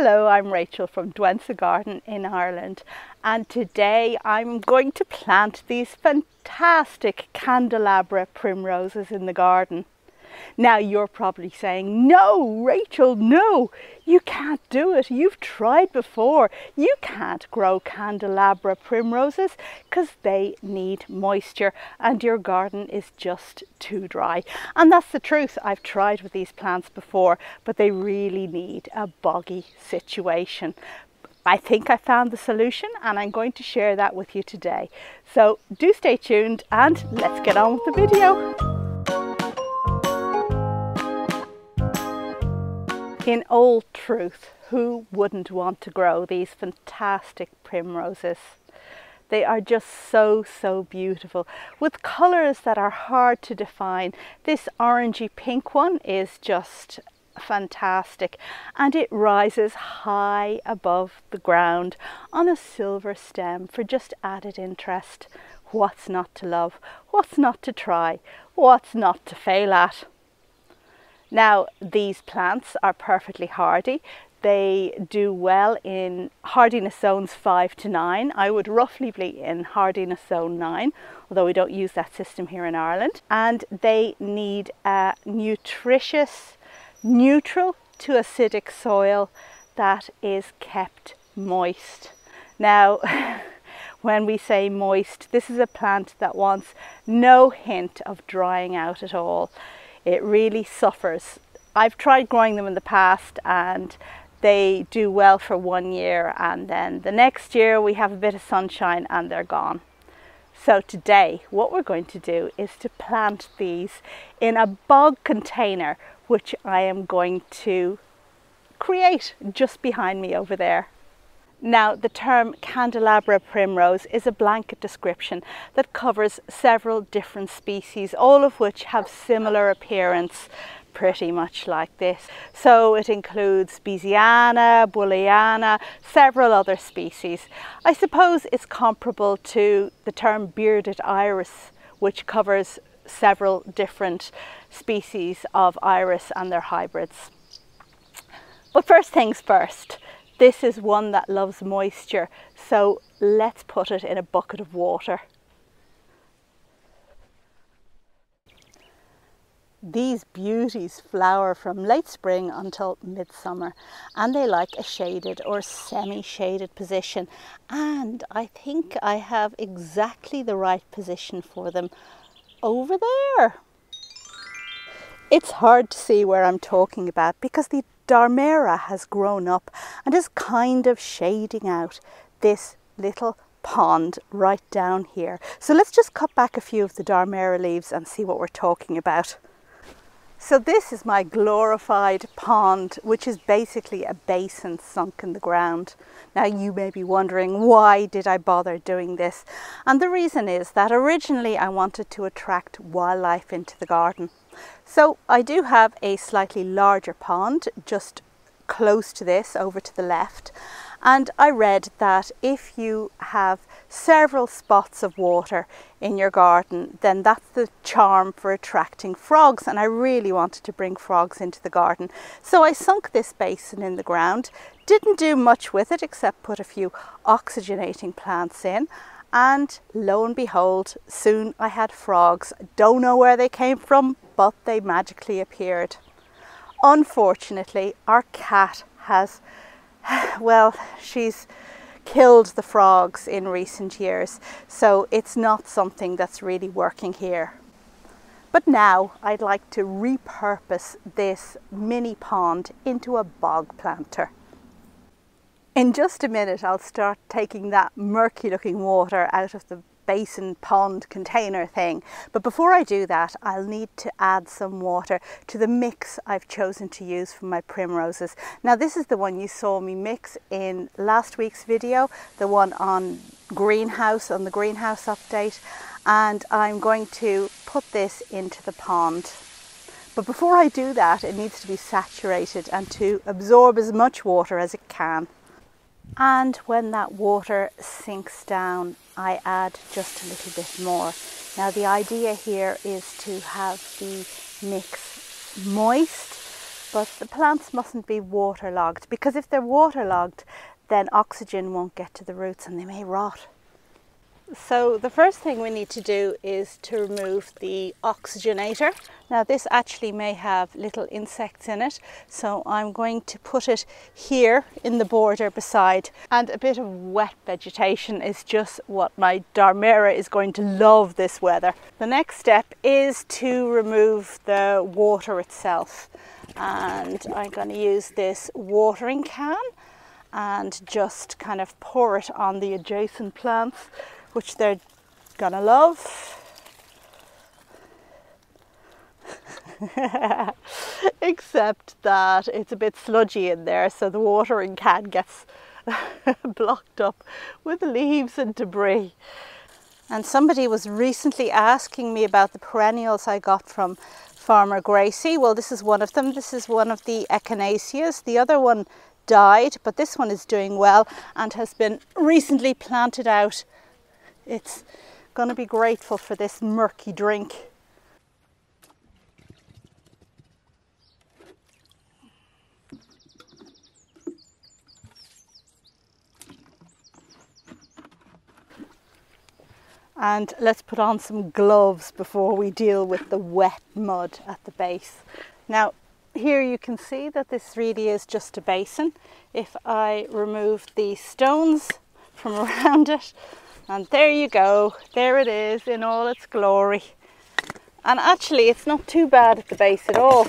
Hello, I'm Rachel from Douentza Garden in Ireland, and today I'm going to plant these fantastic Candelabra Primroses in the garden. Now you're probably saying, no Rachel, no, you can't do it. You've tried before. You can't grow Candelabra Primroses because they need moisture and your garden is just too dry. And that's the truth. I've tried with these plants before, but they really need a boggy situation. I think I found the solution and I'm going to share that with you today. So do stay tuned and let's get on with the video. In all truth, who wouldn't want to grow these fantastic primroses? They are just so beautiful with colours that are hard to define. This orangey pink one is just fantastic and it rises high above the ground on a silver stem for just added interest. What's not to love? What's not to try? What's not to fail at? Now, these plants are perfectly hardy. They do well in hardiness zones 5 to 9. I would roughly be in hardiness zone 9, although we don't use that system here in Ireland. And they need a nutritious, neutral to acidic soil that is kept moist. Now, when we say moist, this is a plant that wants no hint of drying out at all. It really suffers. I've tried growing them in the past and they do well for 1 year, and then the next year we have a bit of sunshine and they're gone. So today what we're going to do is to plant these in a bog container, which I am going to create just behind me over there. Now, the term Candelabra Primrose is a blanket description that covers several different species, all of which have similar appearance, pretty much like this. So it includes Beziana, Bulliana, several other species. I suppose it's comparable to the term bearded iris, which covers several different species of iris and their hybrids. But first things first. This is one that loves moisture, so let's put it in a bucket of water. These beauties flower from late spring until midsummer, and they like a shaded or semi-shaded position. And I think I have exactly the right position for them over there. It's hard to see where I'm talking about because the Darmera has grown up and is kind of shading out this little pond right down here. So let's just cut back a few of the Darmera leaves and see what we're talking about. So this is my glorified pond, which is basically a basin sunk in the ground. Now you may be wondering, why did I bother doing this? And the reason is that originally I wanted to attract wildlife into the garden. So I do have a slightly larger pond just close to this over to the left, and I read that if you have several spots of water in your garden, then that's the charm for attracting frogs, and I really wanted to bring frogs into the garden. So I sunk this basin in the ground, didn't do much with it except put a few oxygenating plants in, and lo and behold, soon I had frogs. Don't know where they came from, but they magically appeared. Unfortunately, our cat has, well, she's killed the frogs in recent years, so it's not something that's really working here. But now I'd like to repurpose this mini pond into a bog planter. In just a minute, I'll start taking that murky looking water out of the basin pond container thing. But before I do that, I'll need to add some water to the mix I've chosen to use for my primroses. Now this is the one you saw me mix in last week's video, the one on the greenhouse update. And I'm going to put this into the pond. But before I do that, it needs to be saturated and to absorb as much water as it can. And when that water sinks down, I add just a little bit more. Now the idea here is to have the mix moist but the plants mustn't be waterlogged, because if they're waterlogged, then oxygen won't get to the roots and they may rot. So the first thing we need to do is to remove the oxygenator. Now this actually may have little insects in it, so I'm going to put it here in the border beside, and a bit of wet vegetation is just what my Dharmera is going to love this weather. The next step is to remove the water itself, and I'm going to use this watering can and just kind of pour it on the adjacent plants, which they're gonna love. Except that it's a bit sludgy in there, so the watering can gets blocked up with leaves and debris. And somebody was recently asking me about the perennials I got from Farmer Gracie. Well, this is one of them. This is one of the echinaceas. The other one died, but this one is doing well and has been recently planted out. It's going to be grateful for this murky drink. And let's put on some gloves before we deal with the wet mud at the base. Now, here you can see that this really is just a basin. If I remove the stones from around it, and there you go, there it is in all its glory. And actually it's not too bad at the base at all.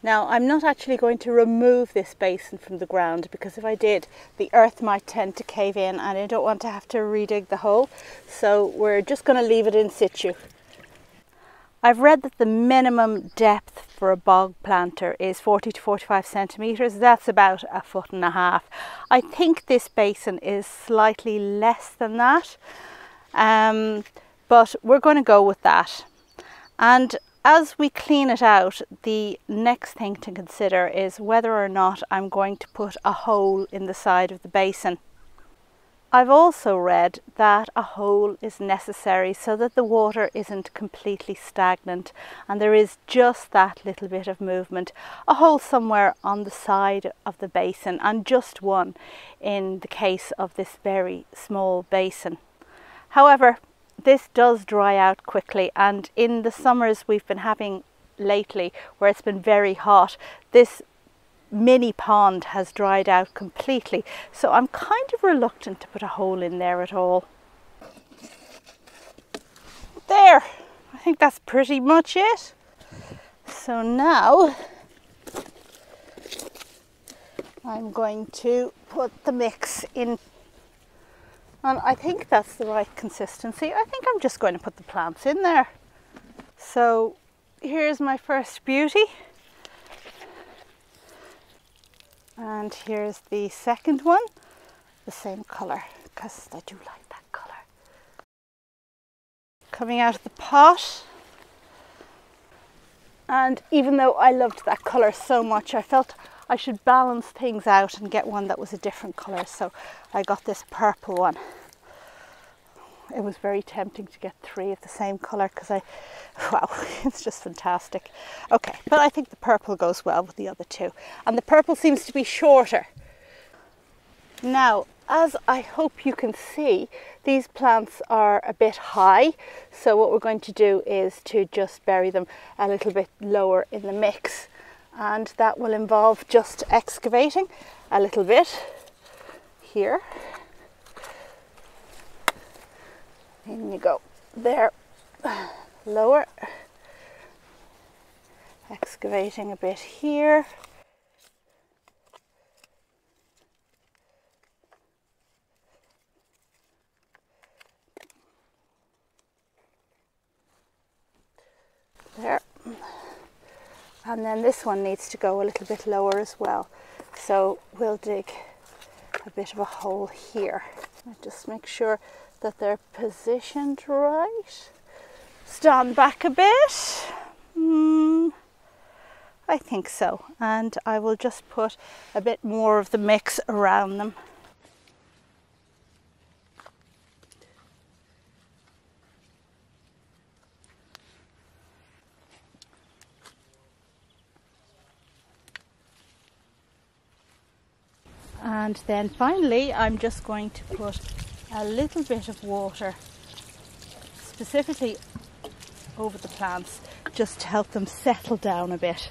Now I'm not actually going to remove this basin from the ground, because if I did, the earth might tend to cave in and I don't want to have to redig the hole. So we're just going to leave it in situ. I've read that the minimum depth for a bog planter is 40 to 45 centimetres. That's about 1.5 foot. I think this basin is slightly less than that, but we're going to go with that. And as we clean it out, the next thing to consider is whether or not I'm going to put a hole in the side of the basin. I've also read that a hole is necessary so that the water isn't completely stagnant and there is just that little bit of movement. A hole somewhere on the side of the basin, and just one in the case of this very small basin. However, this does dry out quickly, and in the summers we've been having lately, where it's been very hot, this mini pond has dried out completely, so I'm kind of reluctant to put a hole in there at all. There, I think that's pretty much it. So now I'm going to put the mix in, and I think that's the right consistency. I think I'm just going to put the plants in there. So here's my first beauty. And here's the second one, the same colour, because I do like that colour. Coming out of the pot. And even though I loved that colour so much, I felt I should balance things out and get one that was a different colour. So I got this purple one. It was very tempting to get 3 of the same colour because wow, it's just fantastic. Okay, but I think the purple goes well with the other 2. And the purple seems to be shorter. Now, as I hope you can see, these plants are a bit high. So what we're going to do is to just bury them a little bit lower in the mix. And that will involve just excavating a little bit here. In you go, there, lower, excavating a bit here, there, and then this one needs to go a little bit lower as well, so we'll dig a bit of a hole here. Just make sure that they're positioned right. Stand back a bit. I think so. And I will just put a bit more of the mix around them. And then finally I'm just going to put a little bit of water specifically over the plants, just to help them settle down a bit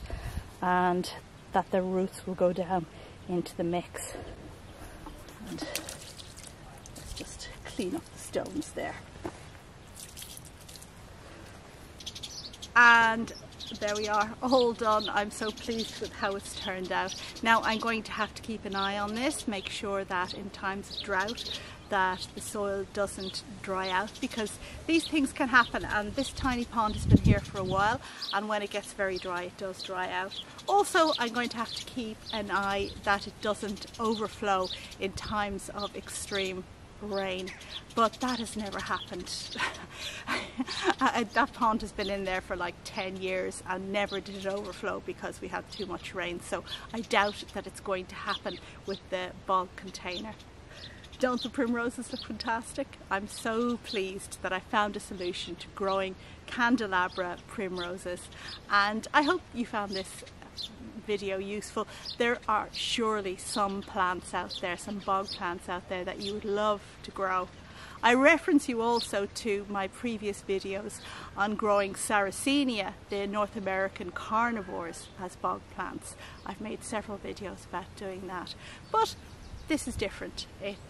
and that their roots will go down into the mix. And let's just clean up the stones there. And there we are, all done. I'm so pleased with how it's turned out. Now I'm going to have to keep an eye on this, make sure that in times of drought that the soil doesn't dry out, because these things can happen, and this tiny pond has been here for a while, and when it gets very dry it does dry out. Also, I'm going to have to keep an eye that it doesn't overflow in times of extreme rain, but that has never happened. That pond has been in there for like 10 years and never did it overflow because we had too much rain, so I doubt that it's going to happen with the bog container. Don't the primroses look fantastic? I'm so pleased that I found a solution to growing Candelabra primroses, and I hope you found this video useful. There are surely some plants out there, some bog plants out there that you would love to grow. I reference you also to my previous videos on growing Sarracenia, the North American carnivores, as bog plants. I've made several videos about doing that, but this is different.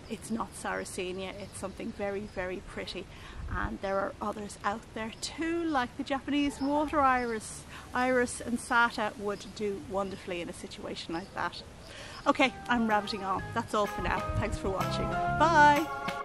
It's not Sarracenia, it's something very, very pretty. And there are others out there too, like the Japanese water iris. Iris and Sata would do wonderfully in a situation like that. Okay, I'm rabbiting on. That's all for now. Thanks for watching. Bye!